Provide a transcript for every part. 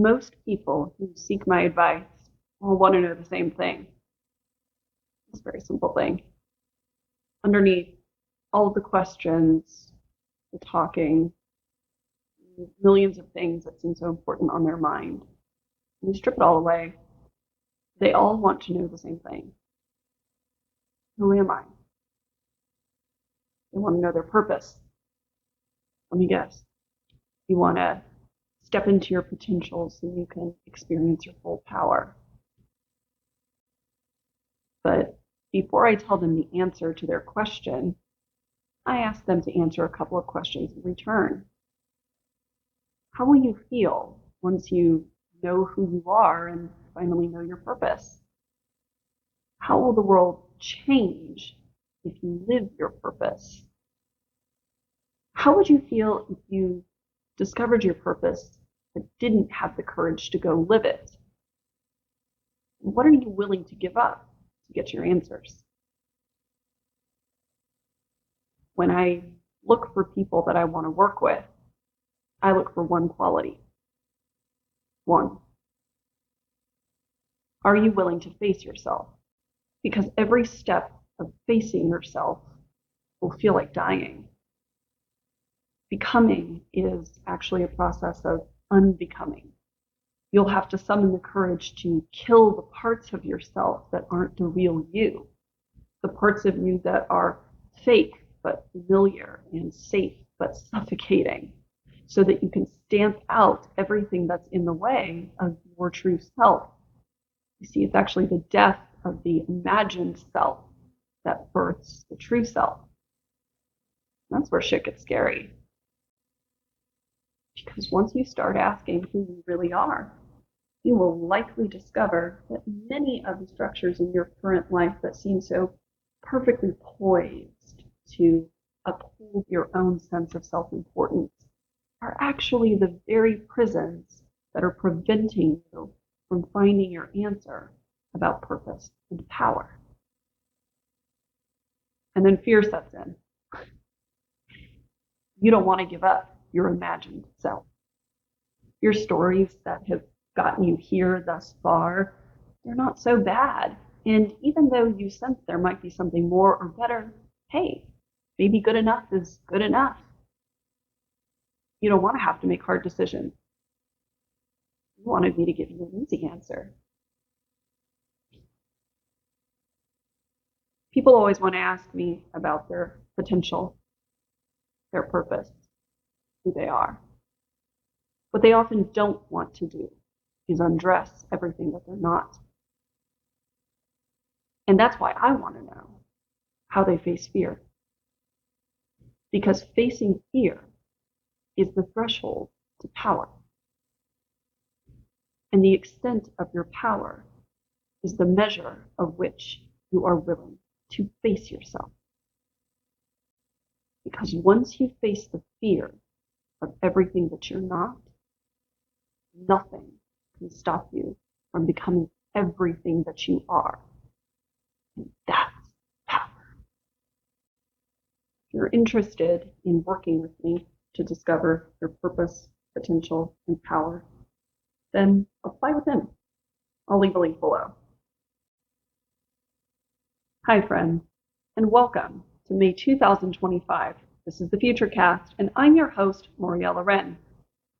most people who seek my advice all want to know the same thing. It's a very simple thing. Underneath all of the questions, the talking, millions of things that seem so important on their mind, and you strip it all away, they all want to know the same thing. Who am I? They want to know their purpose. Let me guess. You want to step into your potential so you can experience your full power. But before I tell them the answer to their question, I ask them to answer a couple of questions in return. How will you feel once you know who you are and finally know your purpose? How will the world change if you live your purpose? How would you feel if you discovered your purpose but didn't have the courage to go live it? What are you willing to give up to get your answers? When I look for people that I want to work with, I look for one quality. One. Are you willing to face yourself? Because every step of facing yourself will feel like dying. Becoming is actually a process of unbecoming. You'll have to summon the courage to kill the parts of yourself that aren't the real you, the parts of you that are fake but familiar and safe but suffocating, so that you can stamp out everything that's in the way of your true self. You see, it's actually the death of the imagined self that births the true self. That's where shit gets scary. Because once you start asking who you really are, you will likely discover that many of the structures in your current life that seem so perfectly poised to uphold your own sense of self-importance are actually the very prisons that are preventing you from finding your answer about purpose and power. And then fear sets in. You don't want to give up your imagined self. Your stories that have gotten you here thus far, they're not so bad. And even though you sense there might be something more or better, hey, maybe good enough is good enough. You don't want to have to make hard decisions. You wanted me to give you an easy answer. People always want to ask me about their potential, their purpose, who they are. What they often don't want to do is undress everything that they're not. And that's why I want to know how they face fear. Because facing fear is the threshold to power. And the extent of your power is the measure of which you are willing to face yourself. Because once you face the fear of everything that you're not, nothing can stop you from becoming everything that you are. And that's power. If you're interested in working with me to discover your purpose, potential, and power, then apply within. I'll leave a link below. Hi, friends, and welcome to May 2025. This is the Futurecast, and I'm your host, Moriella Wren.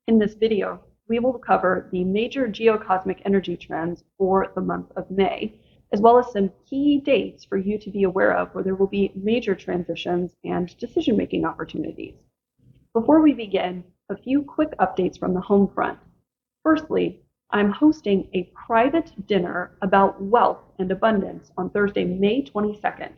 In this video, we will cover the major geocosmic energy trends for the month of May, as well as some key dates for you to be aware of where there will be major transitions and decision-making opportunities. Before we begin, a few quick updates from the home front. Firstly, I'm hosting a private dinner about wealth and abundance on Thursday, May 22nd.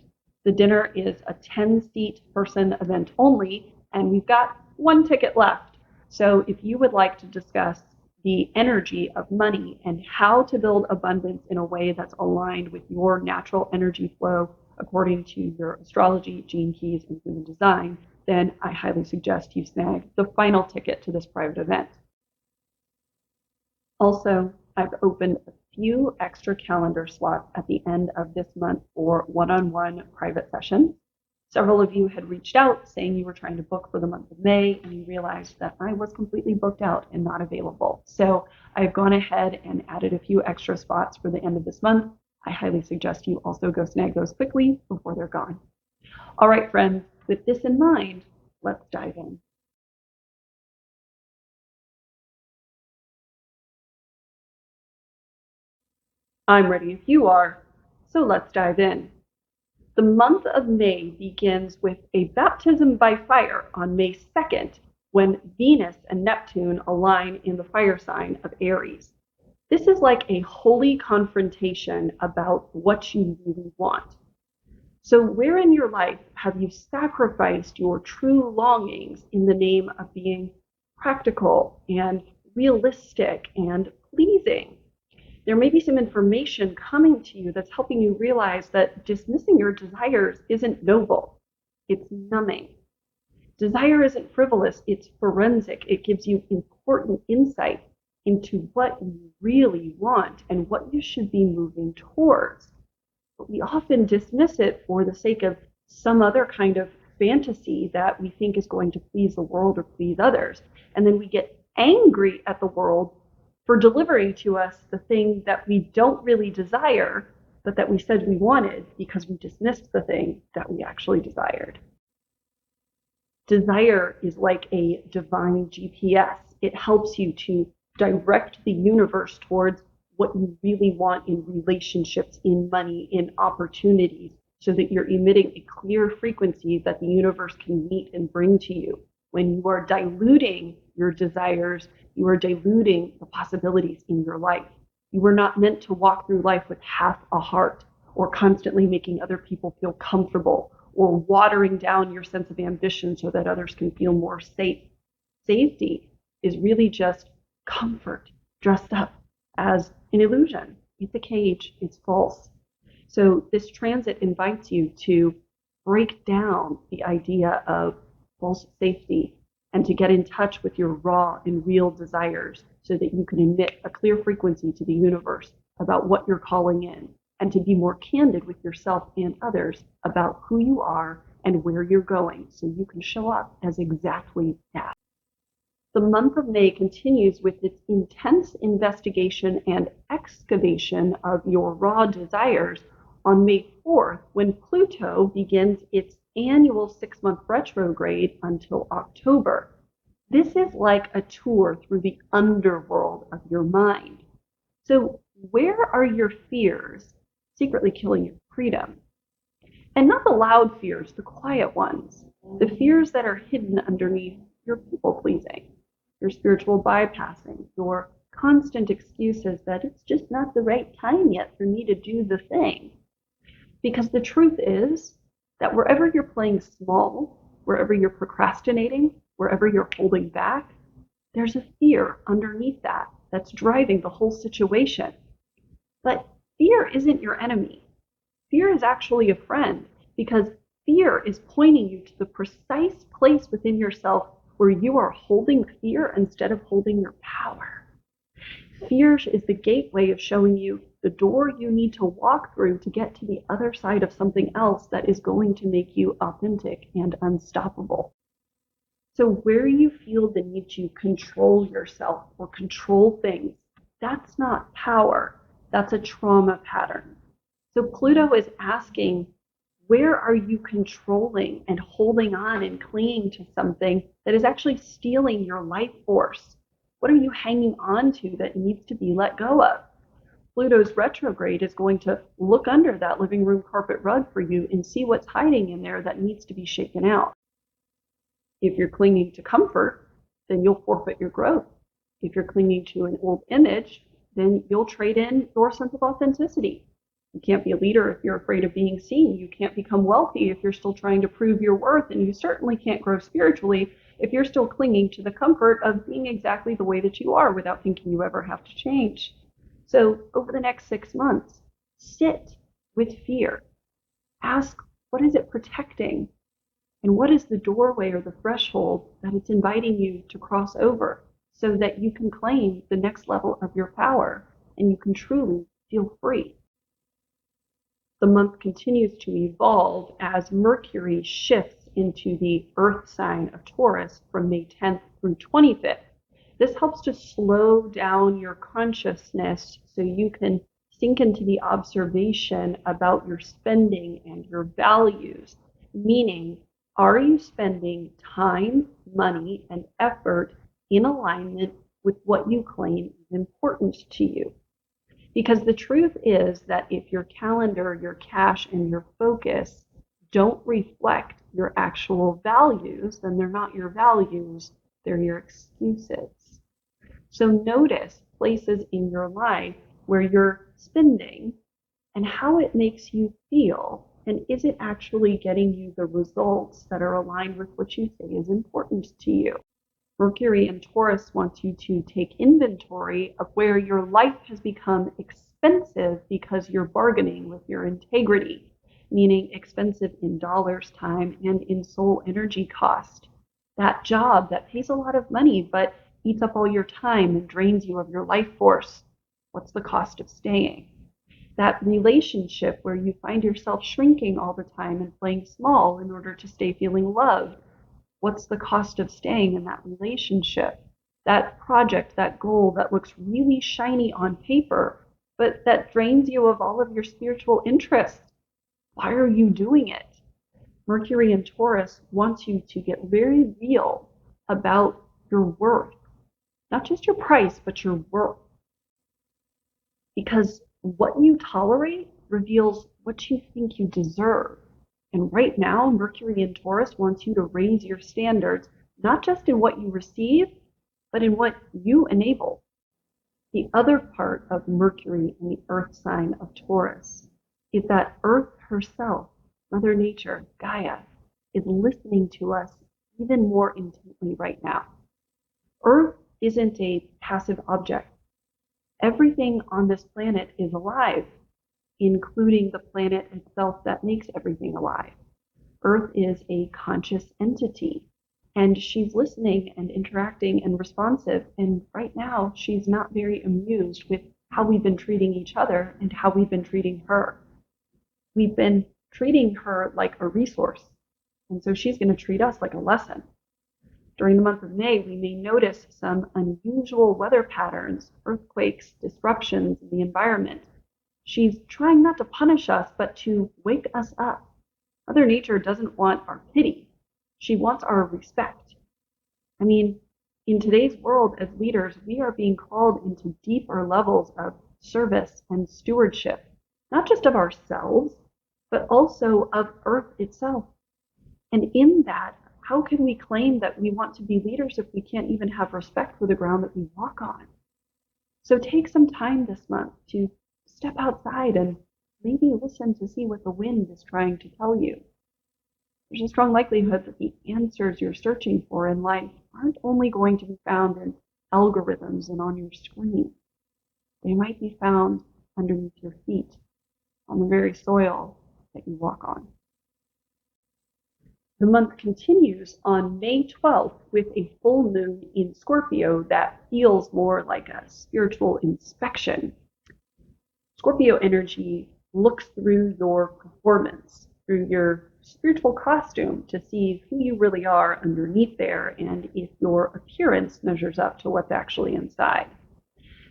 The dinner is a 10-seat person event only, and we've got one ticket left. So if you would like to discuss the energy of money and how to build abundance in a way that's aligned with your natural energy flow according to your astrology, gene keys, and human design, then I highly suggest you snag the final ticket to this private event. Also, I've opened a few extra calendar slots at the end of this month for one-on-one private sessions. Several of you had reached out saying you were trying to book for the month of May, and you realized that I was completely booked out and not available. So I've gone ahead and added a few extra spots for the end of this month. I highly suggest you also go snag those quickly before they're gone. All right, friends, with this in mind, let's dive in. I'm ready if you are, so let's dive in. The month of May begins with a baptism by fire on May 2nd, when Venus and Neptune align in the fire sign of Aries. This is like a holy confrontation about what you really want. So where in your life have you sacrificed your true longings in the name of being practical and realistic and pleasing? There may be some information coming to you that's helping you realize that dismissing your desires isn't noble. It's numbing. Desire isn't frivolous, it's forensic. It gives you important insight into what you really want and what you should be moving towards. But we often dismiss it for the sake of some other kind of fantasy that we think is going to please the world or please others. And then we get angry at the world for delivering to us the thing that we don't really desire, but that we said we wanted because we dismissed the thing that we actually desired. Desire is like a divine GPS. It helps you to direct the universe towards what you really want in relationships, in money, in opportunities, so that you're emitting a clear frequency that the universe can meet and bring to you. When you are diluting your desires, you are diluting the possibilities in your life. You were not meant to walk through life with half a heart, or constantly making other people feel comfortable, or watering down your sense of ambition so that others can feel more safe. Safety is really just comfort dressed up as an illusion. It's a cage, it's false. So this transit invites you to break down the idea of false safety and to get in touch with your raw and real desires so that you can emit a clear frequency to the universe about what you're calling in, and to be more candid with yourself and others about who you are and where you're going so you can show up as exactly that. The month of May continues with its intense investigation and excavation of your raw desires on May 4th, when Pluto begins its annual 6-month retrograde until October. This is like a tour through the underworld of your mind. So where are your fears secretly killing your freedom? And not the loud fears, the quiet ones, the fears that are hidden underneath your people-pleasing, your spiritual bypassing, your constant excuses that it's just not the right time yet for me to do the thing. Because the truth is that wherever you're playing small, wherever you're procrastinating, wherever you're holding back, there's a fear underneath that that's driving the whole situation. But fear isn't your enemy. Fear is actually a friend, because fear is pointing you to the precise place within yourself where you are holding fear instead of holding your power. Fear is the gateway of showing you the door you need to walk through to get to the other side of something else that is going to make you authentic and unstoppable. So where you feel the need to control yourself or control things, that's not power. That's a trauma pattern. So Pluto is asking, where are you controlling and holding on and clinging to something that is actually stealing your life force? What are you hanging on to that needs to be let go of? Pluto's retrograde is going to look under that living room carpet rug for you and see what's hiding in there that needs to be shaken out. If you're clinging to comfort, then you'll forfeit your growth. If you're clinging to an old image, then you'll trade in your sense of authenticity. You can't be a leader if you're afraid of being seen. You can't become wealthy if you're still trying to prove your worth. And you certainly can't grow spiritually if you're still clinging to the comfort of being exactly the way that you are without thinking you ever have to change. So over the next 6 months, sit with fear. Ask, what is it protecting? And what is the doorway or the threshold that it's inviting you to cross over so that you can claim the next level of your power and you can truly feel free? The month continues to evolve as Mercury shifts into the Earth sign of Taurus from May 10th through 25th. This helps to slow down your consciousness so you can sink into the observation about your spending and your values, meaning, are you spending time, money, and effort in alignment with what you claim is important to you? Because the truth is that if your calendar, your cash, and your focus don't reflect your actual values, then they're not your values, they're your excuses. So notice places in your life where you're spending and how it makes you feel. And is it actually getting you the results that are aligned with what you say is important to you? Mercury in Taurus wants you to take inventory of where your life has become expensive because you're bargaining with your integrity, meaning expensive in dollars, time, and in soul energy cost. That job that pays a lot of money but eats up all your time and drains you of your life force. What's the cost of staying? That relationship where you find yourself shrinking all the time and playing small in order to stay feeling loved. What's the cost of staying in that relationship? That project, that goal that looks really shiny on paper, but that drains you of all of your spiritual interests. Why are you doing it? Mercury in Taurus wants you to get very real about your worth. Not just your price, but your worth. Because what you tolerate reveals what you think you deserve. And right now, Mercury in Taurus wants you to raise your standards, not just in what you receive, but in what you enable. The other part of Mercury in the Earth sign of Taurus is that Earth herself, Mother Nature, Gaia, is listening to us even more intently right now. Earth isn't a passive object. Everything on this planet is alive, including the planet itself that makes everything alive. Earth is a conscious entity, and she's listening and interacting and responsive, and right now she's not very amused with how we've been treating each other and how we've been treating her. We've been treating her like a resource, and so she's going to treat us like a lesson. During the month of May, we may notice some unusual weather patterns, earthquakes, disruptions in the environment. She's trying not to punish us, but to wake us up. Mother Nature doesn't want our pity. She wants our respect. I mean, in today's world as leaders, we are being called into deeper levels of service and stewardship, not just of ourselves, but also of Earth itself. And in that, how can we claim that we want to be leaders if we can't even have respect for the ground that we walk on? So take some time this month to step outside and maybe listen to see what the wind is trying to tell you. There's a strong likelihood that the answers you're searching for in life aren't only going to be found in algorithms and on your screen. They might be found underneath your feet, on the very soil that you walk on. The month continues on May 12th with a full moon in Scorpio that feels more like a spiritual inspection. Scorpio energy looks through your performance, through your spiritual costume to see who you really are underneath there and if your appearance measures up to what's actually inside.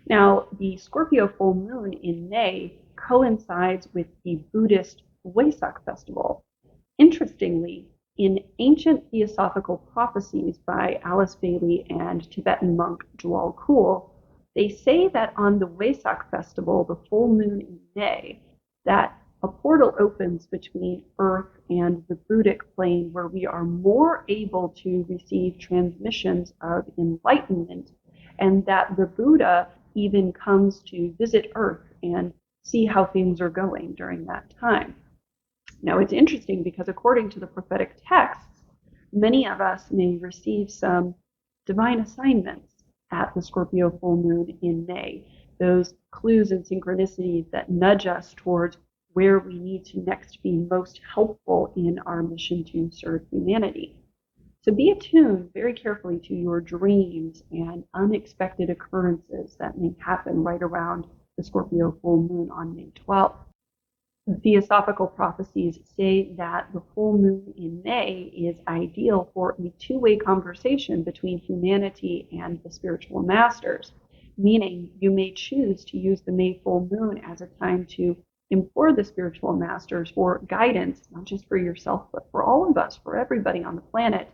Now, the Scorpio full moon in May coincides with the Buddhist Wesak festival. Interestingly, in ancient theosophical prophecies by Alice Bailey and Tibetan monk Djwhal Khul, they say that on the Wesak festival, the full moon in May, that a portal opens between Earth and the Buddhic plane where we are more able to receive transmissions of enlightenment, and that the Buddha even comes to visit Earth and see how things are going during that time. Now, it's interesting because according to the prophetic texts, many of us may receive some divine assignments at the Scorpio full moon in May, those clues and synchronicities that nudge us towards where we need to next be most helpful in our mission to serve humanity. So be attuned very carefully to your dreams and unexpected occurrences that may happen right around the Scorpio full moon on May 12th. Theosophical prophecies say that the full moon in May is ideal for a two-way conversation between humanity and the spiritual masters, meaning you may choose to use the May full moon as a time to implore the spiritual masters for guidance, not just for yourself, but for all of us, for everybody on the planet,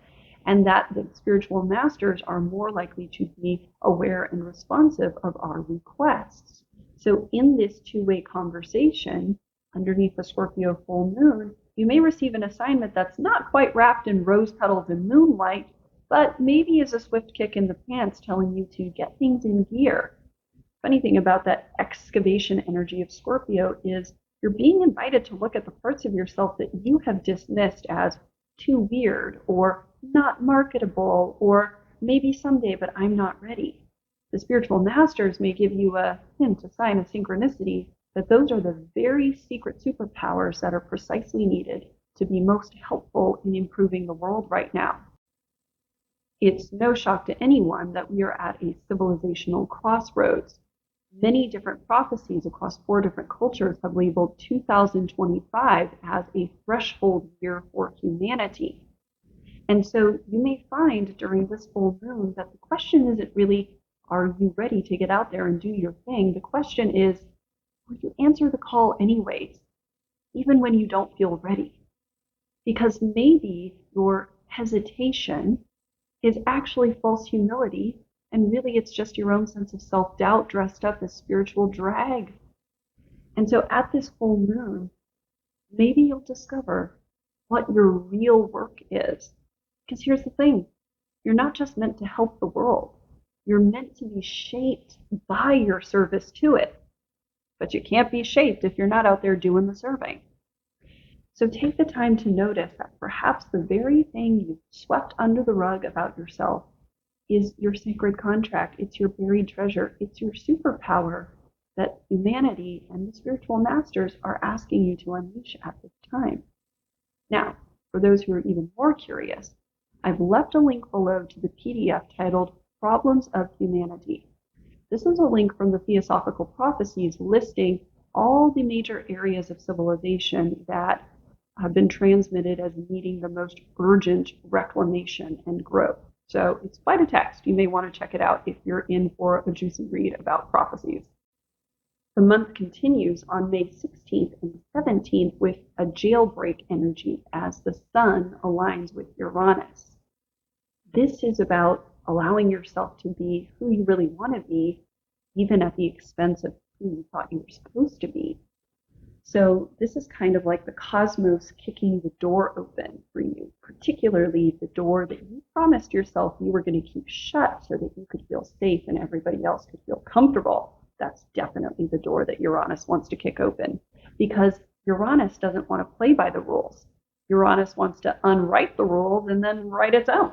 and that the spiritual masters are more likely to be aware and responsive of our requests. So in this two-way conversation, underneath the Scorpio full moon, you may receive an assignment that's not quite wrapped in rose petals and moonlight, but maybe is a swift kick in the pants telling you to get things in gear. Funny thing about that excavation energy of Scorpio is you're being invited to look at the parts of yourself that you have dismissed as too weird or not marketable or maybe someday, but I'm not ready. The spiritual masters may give you a hint, a sign, a synchronicity that those are the very secret superpowers that are precisely needed to be most helpful in improving the world right now. It's no shock to anyone that we are at a civilizational crossroads. Many different prophecies across 4 different cultures have labeled 2025 as a threshold year for humanity. And so you may find during this full moon that the question isn't really, are you ready to get out there and do your thing? The question is, will you answer the call anyways, even when you don't feel ready? Because maybe your hesitation is actually false humility, and really it's just your own sense of self-doubt dressed up as spiritual drag. And so at this full moon, maybe you'll discover what your real work is. Because here's the thing, you're not just meant to help the world, you're meant to be shaped by your service to it. But you can't be shaped if you're not out there doing the serving. So take the time to notice that perhaps the very thing you swept under the rug about yourself is your sacred contract. It's your buried treasure. It's your superpower that humanity and the spiritual masters are asking you to unleash at this time. Now, for those who are even more curious, I've left a link below to the PDF titled Problems of Humanity. This is a link from the Theosophical Prophecies listing all the major areas of civilization that have been transmitted as needing the most urgent reclamation and growth. So it's quite a text. You may want to check it out if you're in for a juicy read about prophecies. The month continues on May 16th and 17th with a jailbreak energy as the sun aligns with Uranus. This is about allowing yourself to be who you really want to be, even at the expense of who you thought you were supposed to be. So this is kind of like the cosmos kicking the door open for you, particularly the door that you promised yourself you were going to keep shut so that you could feel safe and everybody else could feel comfortable. That's definitely the door that Uranus wants to kick open, because Uranus doesn't want to play by the rules. Uranus wants to unwrite the rules and then write its own.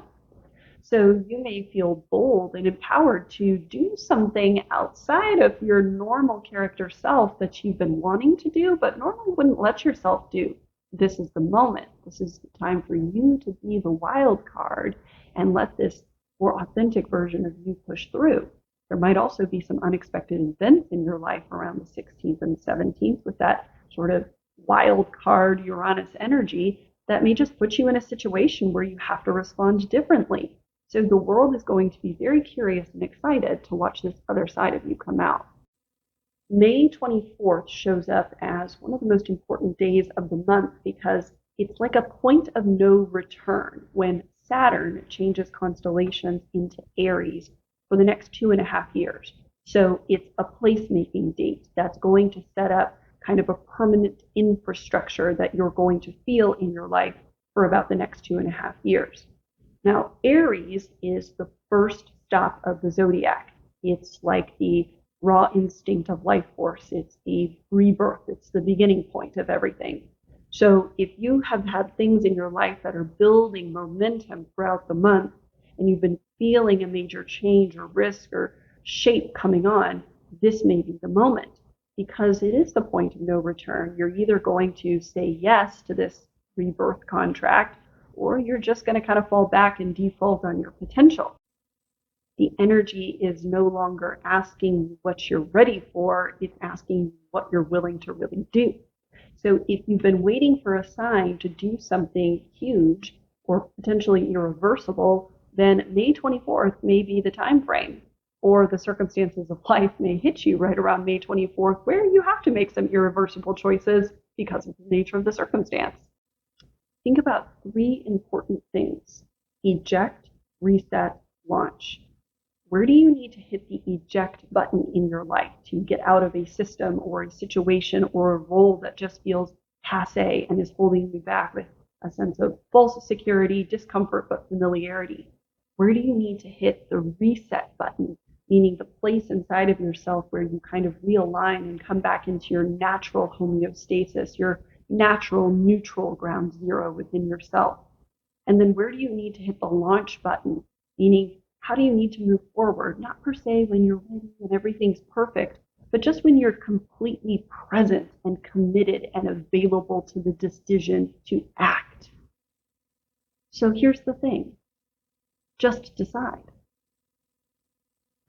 So you may feel bold and empowered to do something outside of your normal character self that you've been wanting to do, but normally wouldn't let yourself do. This is the moment. This is the time for you to be the wild card and let this more authentic version of you push through. There might also be some unexpected events in your life around the 16th and 17th with that sort of wild card Uranus energy that may just put you in a situation where you have to respond differently. So the world is going to be very curious and excited to watch this other side of you come out. May 24th shows up as one of the most important days of the month because it's like a point of no return when Saturn changes constellations into Aries for the next 2.5 years. So it's a placemaking date that's going to set up kind of a permanent infrastructure that you're going to feel in your life for about the next 2.5 years. Now, Aries is the first stop of the zodiac. It's like the raw instinct of life force. It's the rebirth. It's the beginning point of everything. So if you have had things in your life that are building momentum throughout the month, and you've been feeling a major change or risk or shape coming on, this may be the moment, because it is the point of no return. You're either going to say yes to this rebirth contract, or you're just going to kind of fall back and default on your potential. The energy is no longer asking what you're ready for, it's asking what you're willing to really do. So if you've been waiting for a sign to do something huge or potentially irreversible, then May 24th may be the time frame. Or the circumstances of life may hit you right around May 24th, where you have to make some irreversible choices because of the nature of the circumstance. Think about 3 important things: eject, reset, launch. Where do you need to hit the eject button in your life to get out of a system or a situation or a role that just feels passé and is holding you back with a sense of false security, discomfort, but familiarity? Where do you need to hit the reset button, meaning the place inside of yourself where you kind of realign and come back into your natural homeostasis, your natural neutral ground zero within yourself? And then where do you need to hit the launch button, meaning how do you need to move forward? Not per se when you're ready and everything's perfect, but just when you're completely present and committed and available to the decision to act. So here's the thing. Just decide.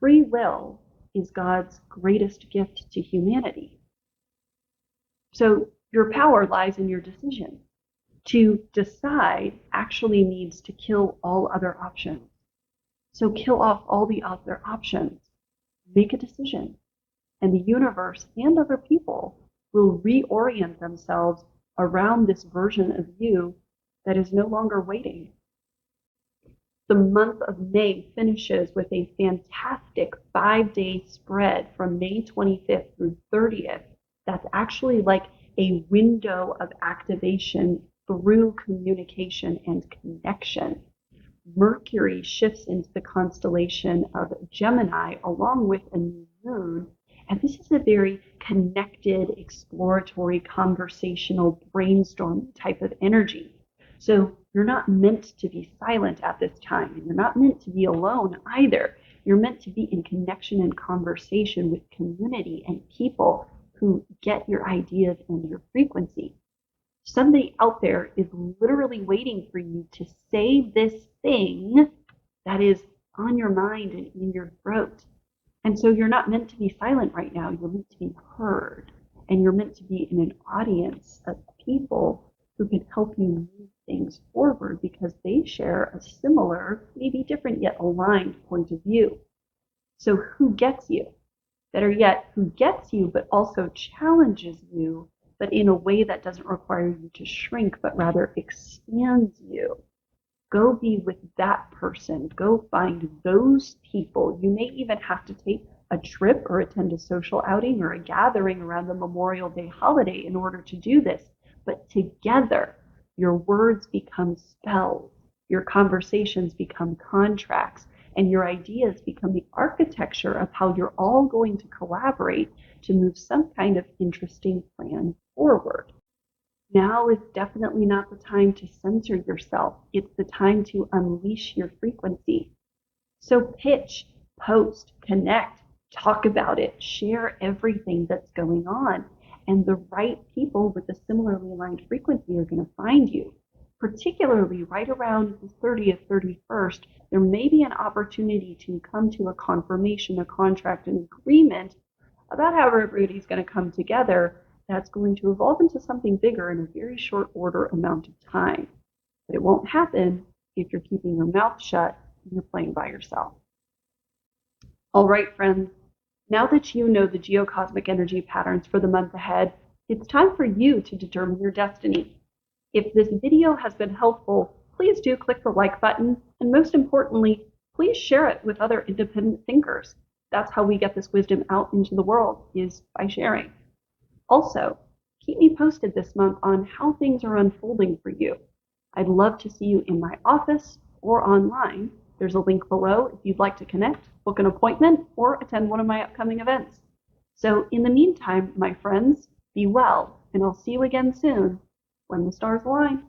Free will is God's greatest gift to humanity. So your power lies in your decision. To decide actually means to kill all other options. So kill off all the other options. Make a decision. And the universe and other people will reorient themselves around this version of you that is no longer waiting. The month of May finishes with a fantastic 5-day spread from May 25th through 30th. That's actually like a window of activation through communication and connection. Mercury shifts into the constellation of Gemini along with a new moon. And this is a very connected, exploratory, conversational, brainstorming type of energy. So you're not meant to be silent at this time, and you're not meant to be alone either. You're meant to be in connection and conversation with community and people who get your ideas and your frequency. Somebody out there is literally waiting for you to say this thing that is on your mind and in your throat. And so you're not meant to be silent right now. You're meant to be heard. And you're meant to be in an audience of people who can help you move things forward because they share a similar, maybe different yet aligned point of view. So who gets you? Better yet, who gets you but also challenges you, but in a way that doesn't require you to shrink, but rather expands you. Go be with that person. Go find those people. You may even have to take a trip or attend a social outing or a gathering around the Memorial Day holiday in order to do this. But together, your words become spells, your conversations become contracts, and your ideas become the architecture of how you're all going to collaborate to move some kind of interesting plan forward. Now is definitely not the time to censor yourself. It's the time to unleash your frequency. So pitch, post, connect, talk about it, share everything that's going on. And the right people with a similarly aligned frequency are going to find you. Particularly right around the 30th, 31st, there may be an opportunity to come to a confirmation, a contract, an agreement about how everybody's going to come together that's going to evolve into something bigger in a very short order amount of time. But it won't happen if you're keeping your mouth shut and you're playing by yourself. All right, friends, now that you know the geocosmic energy patterns for the month ahead, it's time for you to determine your destiny. If this video has been helpful, please do click the like button, and most importantly, please share it with other independent thinkers. That's how we get this wisdom out into the world, is by sharing. Also, keep me posted this month on how things are unfolding for you. I'd love to see you in my office or online. There's a link below if you'd like to connect, book an appointment, or attend one of my upcoming events. So in the meantime, my friends, be well, and I'll see you again soon when the stars align.